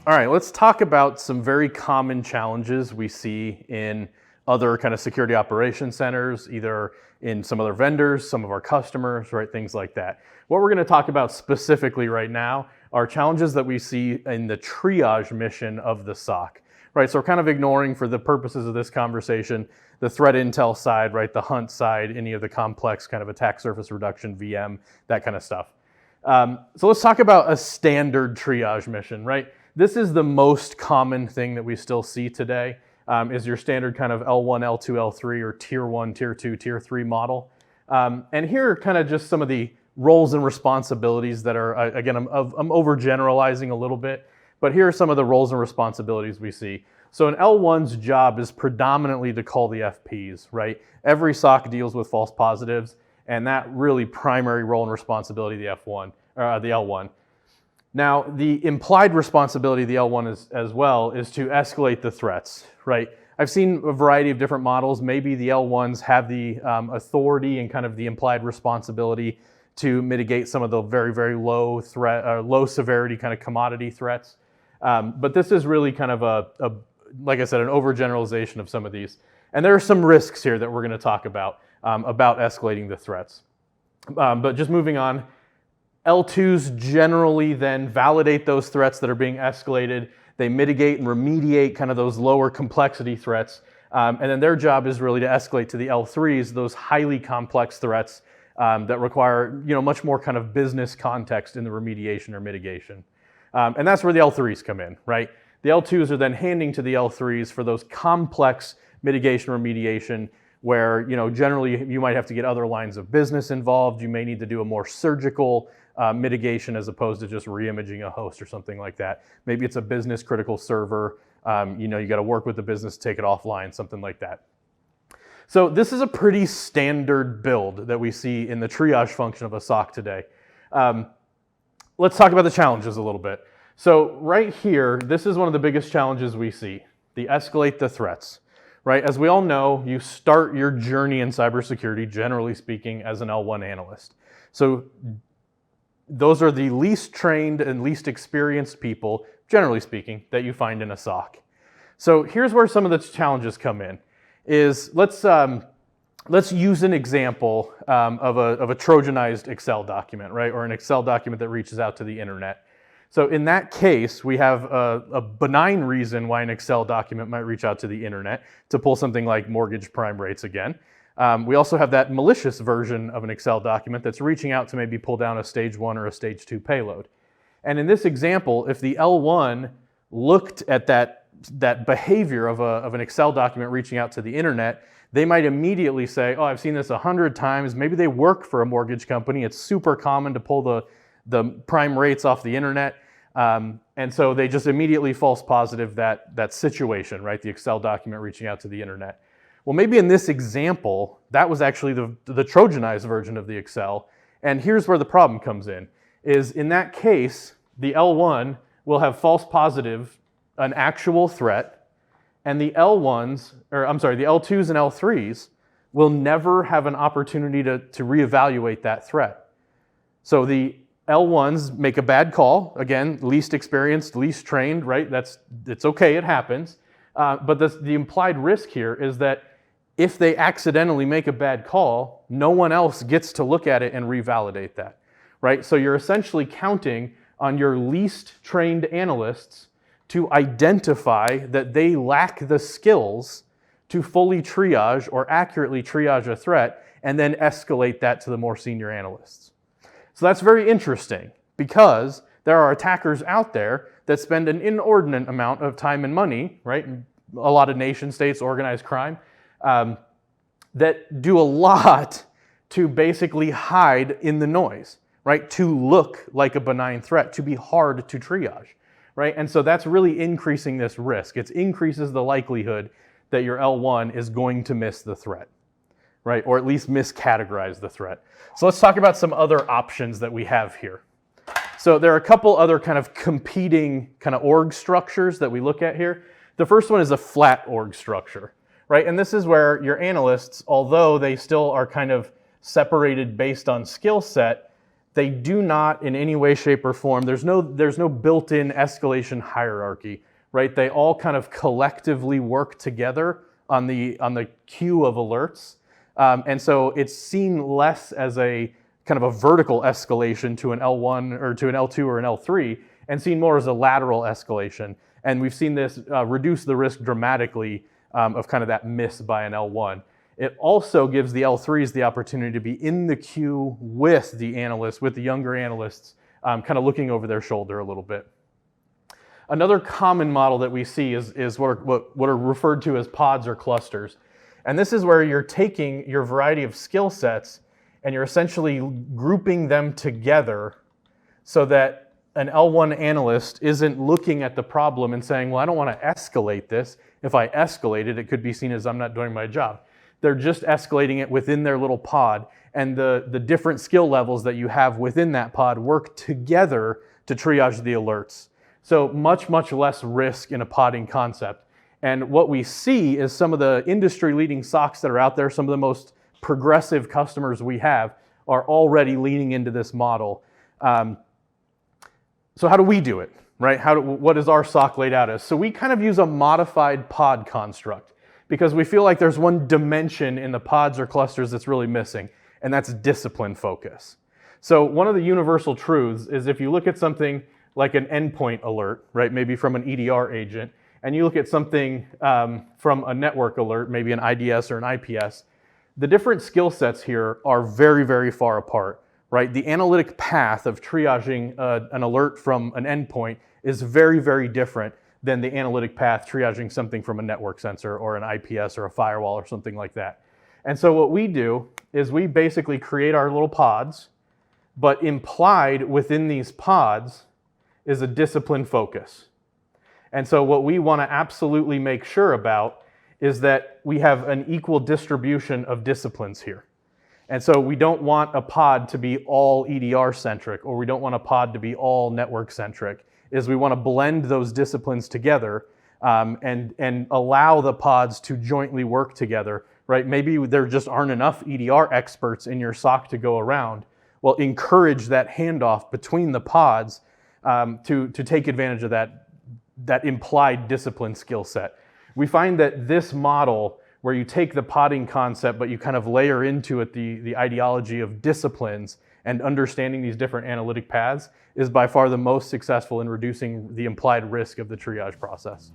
All right, let's talk about some very common challenges we see in other kind of security operations centers, either in some other vendors, some of our customers, right, things like that. What we're going to talk about specifically right now are challenges that we see in the triage mission of the SOC, right? So we're kind of ignoring, for the purposes of this conversation, the threat intel side, right, the hunt side, any of the complex kind of attack surface reduction, VM, that kind of stuff. So let's talk about a standard triage mission, right? This is the most common thing that we still see today, is your standard kind of L1, L2, L3, or tier 1, tier 2, tier 3 model. And here are kind of just some of the roles and responsibilities that are, again, I'm overgeneralizing a little bit, but here are some of the roles and responsibilities we see. So an L1's job is predominantly to call the FPs, right? Every SOC deals with false positives, and that really primary role and responsibility, the L1. Now, the implied responsibility of the L1 as well is to escalate the threats, right? I've seen a variety of different models. Maybe the L1s have the authority and kind of the implied responsibility to mitigate some of the very, very low severity kind of commodity threats. But this is really kind of like I said, an overgeneralization of some of these. And there are some risks here that we're going to talk about escalating the threats. But just moving on, L2s generally then validate those threats that are being escalated. They mitigate and remediate kind of those lower complexity threats. And then their job is really to escalate to the L3s, those highly complex threats that require much more kind of business context in the remediation or mitigation. And that's where the L3s come in, right? The L2s are then handing to the L3s for those complex mitigation remediation where generally you might have to get other lines of business involved. You may need to do a more surgical mitigation as opposed to just re-imaging a host or something like that. Maybe it's a business critical server. You got to work with the business to take it offline, something like that. So this is a pretty standard build that we see in the triage function of a SOC today. Let's talk about the challenges a little bit. So right here, this is one of the biggest challenges we see, the escalate the threats, right? As we all know, you start your journey in cybersecurity, generally speaking, as an L1 analyst. So those are the least trained and least experienced people, generally speaking, that you find in a SOC. So here's where some of the challenges come in. Let's use an example of a Trojanized Excel document, right? Or an Excel document that reaches out to the internet. So in that case, we have a benign reason why an Excel document might reach out to the internet to pull something like mortgage prime rates again. We also have that malicious version of an Excel document that's reaching out to maybe pull down a stage 1 or a stage 2 payload. And in this example, if the L1 looked at that behavior of an Excel document reaching out to the internet, they might immediately say, oh, I've seen this 100 times. Maybe they work for a mortgage company. It's super common to pull the prime rates off the internet. And so they just immediately false positive that situation, right? The Excel document reaching out to the internet. Well, maybe in this example, that was actually the Trojanized version of the Excel. And here's where the problem comes in, is in that case, the L1 will have false positive an actual threat, and the L2s and L3s will never have an opportunity to reevaluate that threat. So the L1s make a bad call, again, least experienced, least trained, right? It's okay, it happens. But the implied risk here is that if they accidentally make a bad call, no one else gets to look at it and revalidate that, right? So you're essentially counting on your least trained analysts to identify that they lack the skills to fully triage or accurately triage a threat and then escalate that to the more senior analysts. So that's very interesting because there are attackers out there that spend an inordinate amount of time and money, right? A lot of nation states, organized crime, that do a lot to basically hide in the noise, right? To look like a benign threat, to be hard to triage, right? And so that's really increasing this risk. It increases the likelihood that your L1 is going to miss the threat, right? Or at least miscategorize the threat. So let's talk about some other options that we have here. So there are a couple other kind of competing kind of org structures that we look at here. The first one is a flat org structure, right? And this is where your analysts, although they still are kind of separated based on skill set, they do not in any way, shape, or form, there's no built-in escalation hierarchy, right? They all kind of collectively work together on the queue of alerts. And so it's seen less as a kind of a vertical escalation to an L1 or to an L2 or an L3, and seen more as a lateral escalation. And we've seen this reduce the risk dramatically of kind of that miss by an L1. It also gives the L3s the opportunity to be in the queue with the analysts, with the younger analysts, kind of looking over their shoulder a little bit. Another common model that we see is what are referred to as pods or clusters. And this is where you're taking your variety of skill sets and you're essentially grouping them together so that an L1 analyst isn't looking at the problem and saying, well, I don't want to escalate this. If I escalate it, it could be seen as I'm not doing my job. They're just escalating it within their little pod, and the different skill levels that you have within that pod work together to triage the alerts. So much, much less risk in a podding concept. And what we see is some of the industry-leading SOCs that are out there, some of the most progressive customers we have, are already leaning into this model. So how do we do it, right? What is our SOC laid out as? So we kind of use a modified pod construct because we feel like there's one dimension in the pods or clusters that's really missing, and that's discipline focus. So one of the universal truths is if you look at something like an endpoint alert, right, maybe from an EDR agent, and you look at something from a network alert, maybe an IDS or an IPS, the different skill sets here are very, very far apart, right? The analytic path of triaging an alert from an endpoint is very, very different than the analytic path triaging something from a network sensor or an IPS or a firewall or something like that. And so what we do is we basically create our little pods, but implied within these pods is a discipline focus. And so what we want to absolutely make sure about is that we have an equal distribution of disciplines here. And so we don't want a pod to be all EDR centric, or we don't want a pod to be all network centric, is we want to blend those disciplines together and allow the pods to jointly work together, right? Maybe there just aren't enough EDR experts in your SOC to go around. Well, encourage that handoff between the pods to take advantage of that implied discipline skill set. We find that this model, where you take the podding concept, but you kind of layer into it the ideology of disciplines and understanding these different analytic paths, is by far the most successful in reducing the implied risk of the triage process.